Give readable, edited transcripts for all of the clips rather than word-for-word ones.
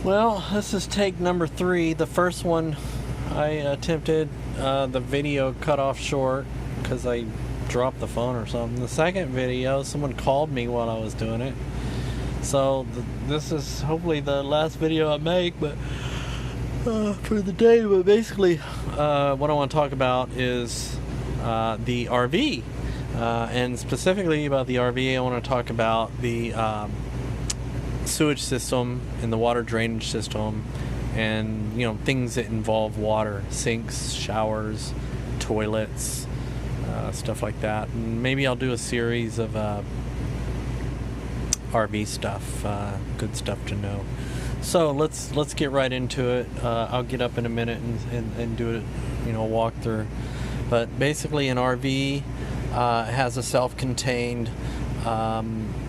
Well, this is take number 3. The first one I attempted, the video cut off short because I dropped the phone or something. The second video, someone called me while I was doing it. So this is hopefully the last video I make, but for the day. But basically, what I want to talk about is the RV, and specifically about the RV. I want to talk about the sewage system and the water drainage system, and things that involve water: sinks, showers, toilets, stuff like that. And maybe I'll do a series of RV stuff, good stuff to know. So let's get right into it. I'll get up in a minute and do it, walk through. But basically, an RV has a self-contained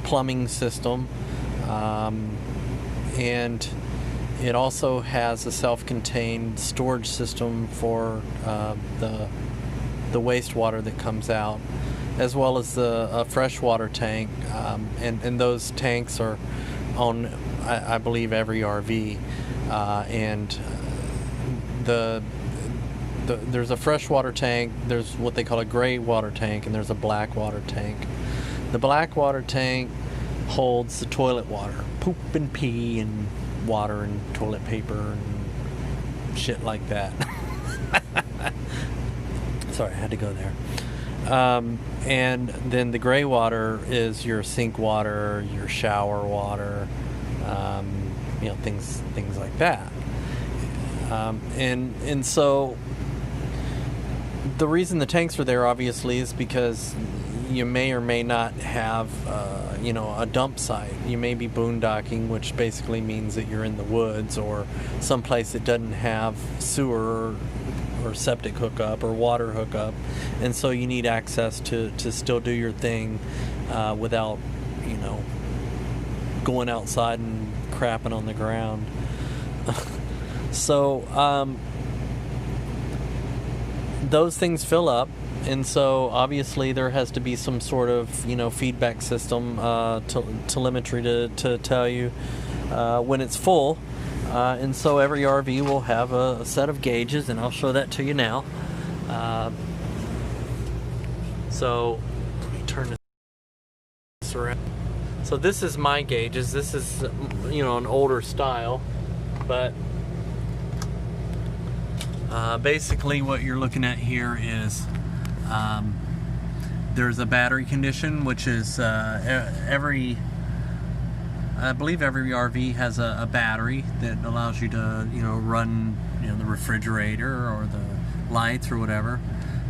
plumbing system, and it also has a self-contained storage system for the wastewater that comes out, as well as the freshwater tank, and those tanks are on, I believe, every RV, and there's a freshwater tank, there's what they call a gray water tank, and there's a black water tank. The black water tank holds the toilet water, poop and pee and water and toilet paper and shit like that. Sorry, I had to go there. And then the gray water is your sink water, your shower water, things like that. And so the reason the tanks are there, obviously, is because you may or may not have a dump site. You may be boondocking, which basically means that you're in the woods or someplace that doesn't have sewer or septic hookup or water hookup, and so you need access to still do your thing without going outside and crapping on the ground. So those things fill up, and so obviously there has to be some sort of feedback system, telemetry to tell you when it's full. And so every RV will have a set of gauges, and I'll show that to you now. So let me turn this around. So this is my gauges. This is an older style, but basically what you're looking at here is there's a battery condition, which is I believe every RV has a battery that allows you to, run, the refrigerator or the lights or whatever.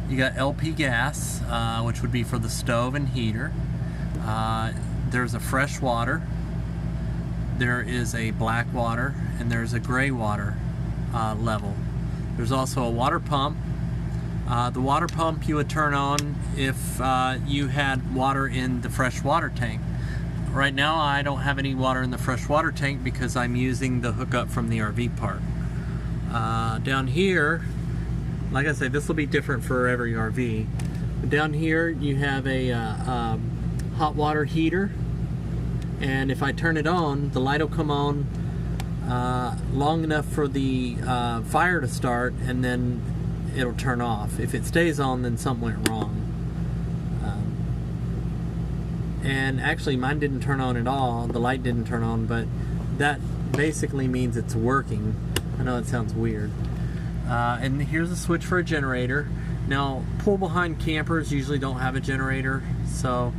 You got LP gas, which would be for the stove and heater. There's a fresh water. There is a black water, and there's a gray water level. There's also a water pump. The water pump you would turn on if you had water in the fresh water tank. Right now I don't have any water in the freshwater tank because I'm using the hookup from the RV park. Down here, like I said, this will be different for every RV. But down here you have a hot water heater, and if I turn it on, the light will come on long enough for the fire to start, and then it'll turn off. If it stays on, then something went wrong. And actually mine didn't turn on at all. The light didn't turn on, but that basically means it's working. I know it sounds weird. And here's a switch for a generator. Now, pull behind campers usually don't have a generator, so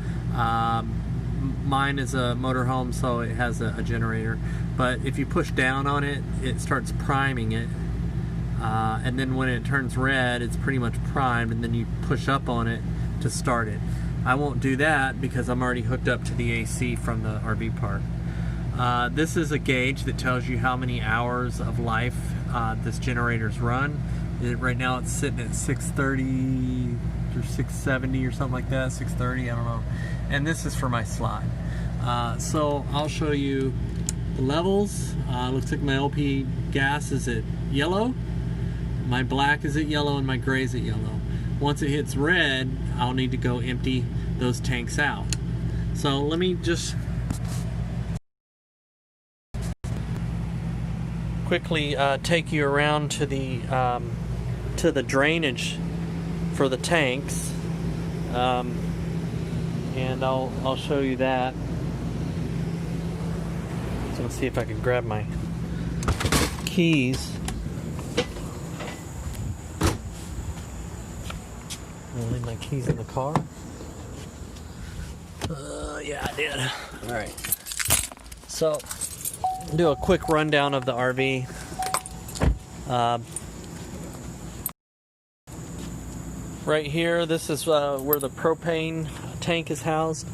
mine is a motorhome, so it has a generator. But if you push down on it, it starts priming it, and then when it turns red, it's pretty much primed, and then you push up on it to start it. I won't do that because I'm already hooked up to the AC from the RV park. This is a gauge that tells you how many hours of life this generator's run. Right now it's sitting at 630 or 670 or something like that, 630, I don't know. And this is for my slide. So I'll show you the levels. Looks like my LP gas is at yellow, my black is at yellow, and my gray is at yellow. Once it hits red, I'll need to go empty those tanks out. So let me just quickly take you around to the drainage for the tanks, and I'll show you that. So let's see if I can grab my keys. I'll leave my keys in the car. Yeah, I did. All right. So, do a quick rundown of the RV. Right here, this is where the propane tank is housed.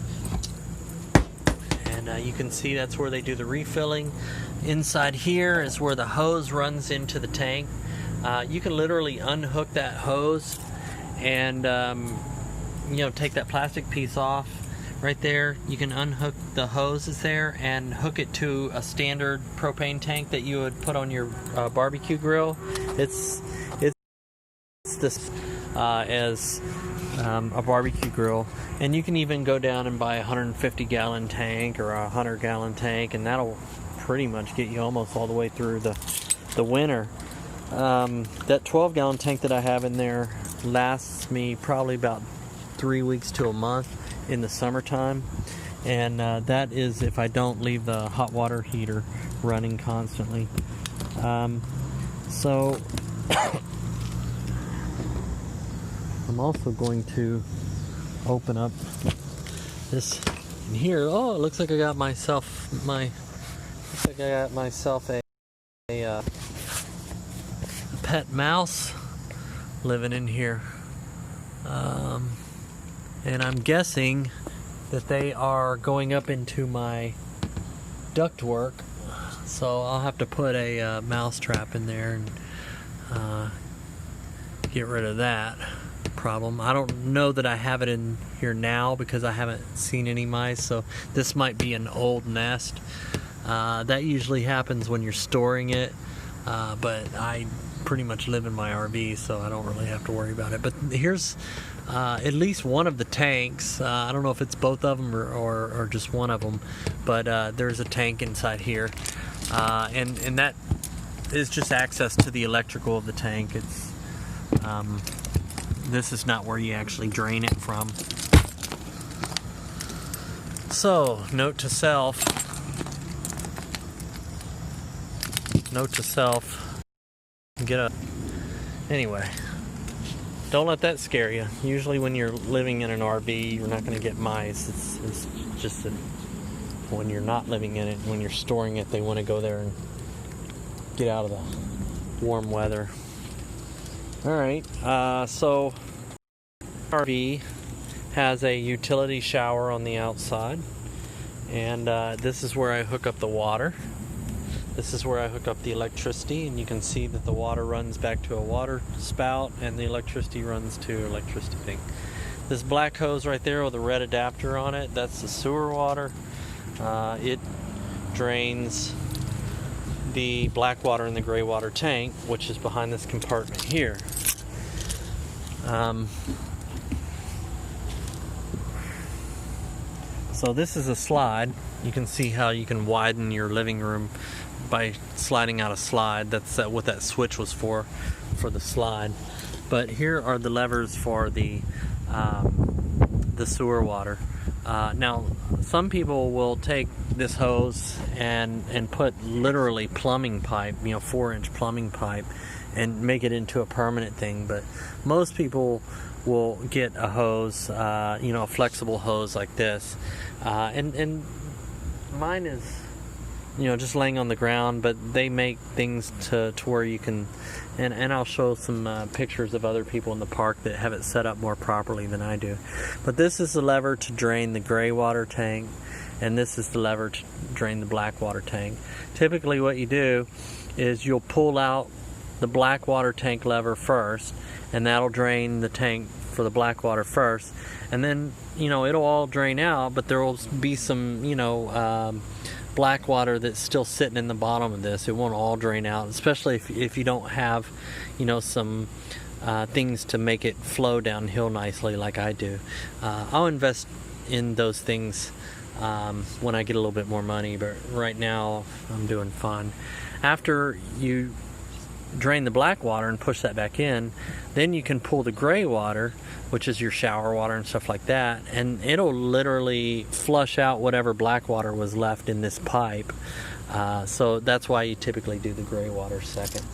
And you can see that's where they do the refilling. Inside here is where the hose runs into the tank. You can literally unhook that hose and take that plastic piece off. Right there, you can unhook the hoses there and hook it to a standard propane tank that you would put on your barbecue grill. It's this as a barbecue grill, and you can even go down and buy a 150-gallon tank or a 100-gallon tank, and that'll pretty much get you almost all the way through the winter. That 12-gallon tank that I have in there lasts me probably about 3 weeks to a month in the summertime, and that is if I don't leave the hot water heater running constantly. So I'm also going to open up this in here. Oh, it looks like I got myself a pet mouse living in here. And I'm guessing that they are going up into my ductwork, so I'll have to put a mouse trap in there and get rid of that problem. I don't know that I have it in here now because I haven't seen any mice, so this might be an old nest. That usually happens when you're storing it, but I pretty much live in my RV, so I don't really have to worry about it. But here's at least one of the tanks. I don't know if it's both of them or just one of them, but there's a tank inside here, and that is just access to the electrical of the tank. It's this is not where you actually drain it from. So, note to self, anyway, don't let that scare you. Usually when you're living in an RV, you're not going to get mice. It's just that when you're not living in it, when you're storing it, they want to go there and get out of the warm weather. Alright, so RV has a utility shower on the outside, and this is where I hook up the water. This is where I hook up the electricity, and you can see that the water runs back to a water spout and the electricity runs to electricity thing. This black hose right there with a red adapter on it, that's the sewer water. It drains the black water in the gray water tank, which is behind this compartment here. So this is a slide. You can see how you can widen your living room by sliding out a slide. That's what that switch was for the slide. But here are the levers for the sewer water. Now, some people will take this hose and put literally plumbing pipe, 4-inch plumbing pipe, and make it into a permanent thing. But most people will get a hose, a flexible hose like this, and mine is, just laying on the ground, but they make things to where you can, and I'll show some pictures of other people in the park that have it set up more properly than I do. But this is the lever to drain the gray water tank, and this is the lever to drain the black water tank. Typically what you do is you'll pull out the black water tank lever first, and that'll drain the tank for the black water first, and then it'll all drain out, but there will be some black water that's still sitting in the bottom of this. It won't all drain out, especially if you don't have some things to make it flow downhill nicely like I do. I'll invest in those things when I get a little bit more money, but right now I'm doing fine. After you drain the black water and push that back in, then you can pull the gray water, which is your shower water and stuff like that, and it'll literally flush out whatever black water was left in this pipe. So that's why you typically do the gray water second.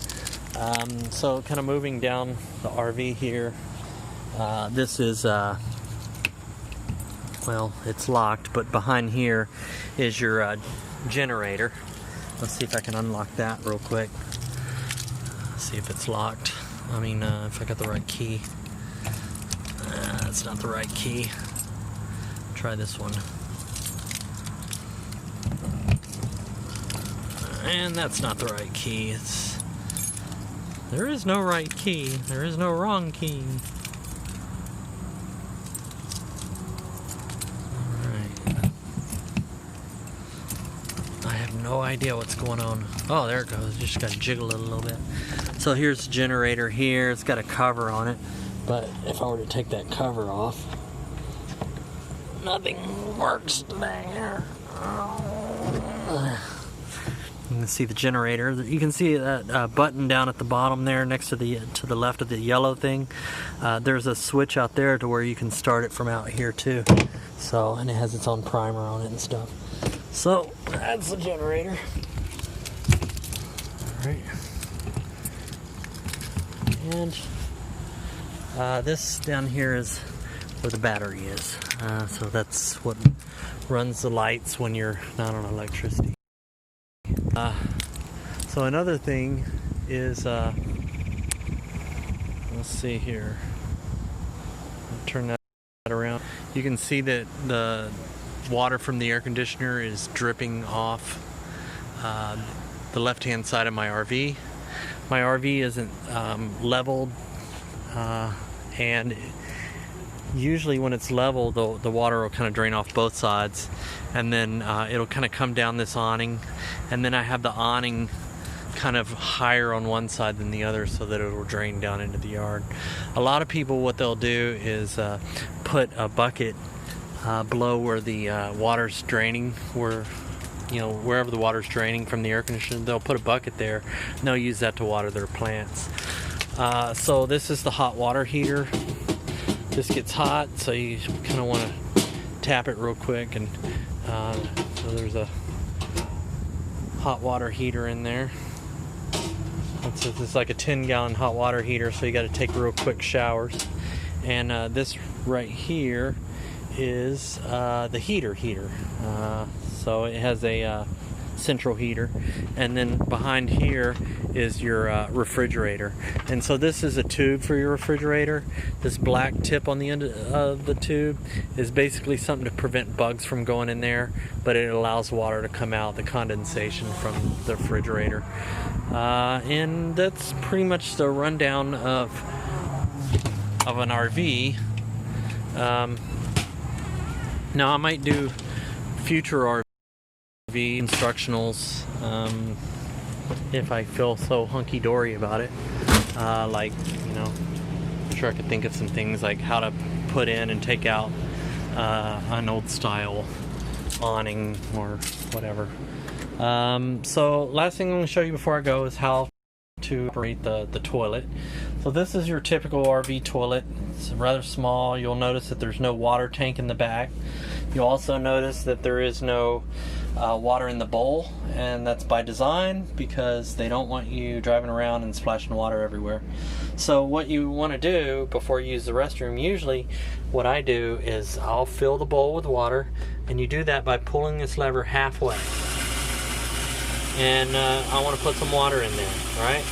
So kind of moving down the RV here, this is well, it's locked, but behind here is your generator. Let's see if I can unlock that real quick. See if it's locked. I mean, if I got the right key. That's not the right key. Try this one. And that's not the right key. There is no right key. There is no wrong key. Alright. I have no idea what's going on. Oh, there it goes. Just gotta jiggle it a little bit. So here's the generator here. It's got a cover on it. But if I were to take that cover off, nothing works there. You can see the generator. You can see that button down at the bottom there, next to the left of the yellow thing. There's a switch out there to where you can start it from out here too. So, and it has its own primer on it and stuff. So that's the generator. All right. And this down here is where the battery is. So that's what runs the lights when you're not on electricity. So another thing is, let's see here. I'll turn that around. You can see that the water from the air conditioner is dripping off the left-hand side of my RV. My RV isn't leveled, and usually when it's level, the water will kind of drain off both sides, and then it'll kind of come down this awning, and then I have the awning kind of higher on one side than the other so that it will drain down into the yard. A lot of people, what they'll do is put a bucket below where the water's draining, wherever the water's draining from the air conditioner, they'll put a bucket there and they'll use that to water their plants. So this is the hot water heater. This gets hot, so you kind of want to tap it real quick, and so there's a hot water heater in there. It's like a 10-gallon hot water heater, so you got to take real quick showers. And this right here is the heater. So it has a central heater, and then behind here is your refrigerator. And so this is a tube for your refrigerator. This black tip on the end of the tube is basically something to prevent bugs from going in there, but it allows water to come out, the condensation from the refrigerator. And that's pretty much the rundown of an RV. Now I might do future RV instructionals if I feel so hunky-dory about it. Like, I'm sure I could think of some things like how to put in and take out an old style awning or whatever. So last thing I'm going to show you before I go is how to operate the toilet. So this is your typical RV toilet. It's rather small. You'll notice that there's no water tank in the back. You'll also notice that there is no water in the bowl, and that's by design because they don't want you driving around and splashing water everywhere. So what you want to do before you use the restroom, usually what I do is I'll fill the bowl with water, and you do that by pulling this lever halfway. And I want to put some water in there, right?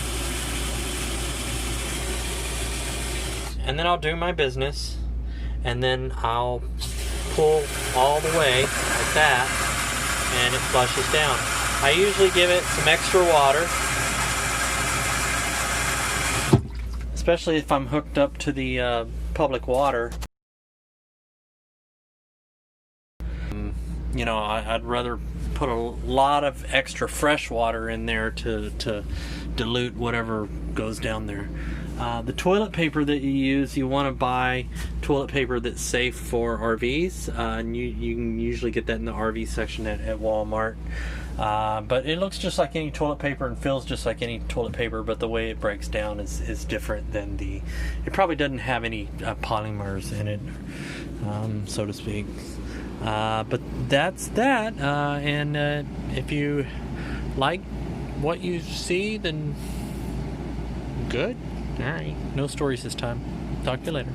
And then I'll do my business, and then I'll pull all the way like that, and it flushes down. I usually give it some extra water, especially if I'm hooked up to the public water. I'd rather put a lot of extra fresh water in there to dilute whatever goes down there. The toilet paper that you use, you want to buy toilet paper that's safe for RVs, and you can usually get that in the RV section at Walmart. But it looks just like any toilet paper and feels just like any toilet paper, but the way it breaks down is different than it probably doesn't have any polymers in it, so to speak. But that's that, and if you like what you see, then good. Alright, no stories this time. Talk to you later.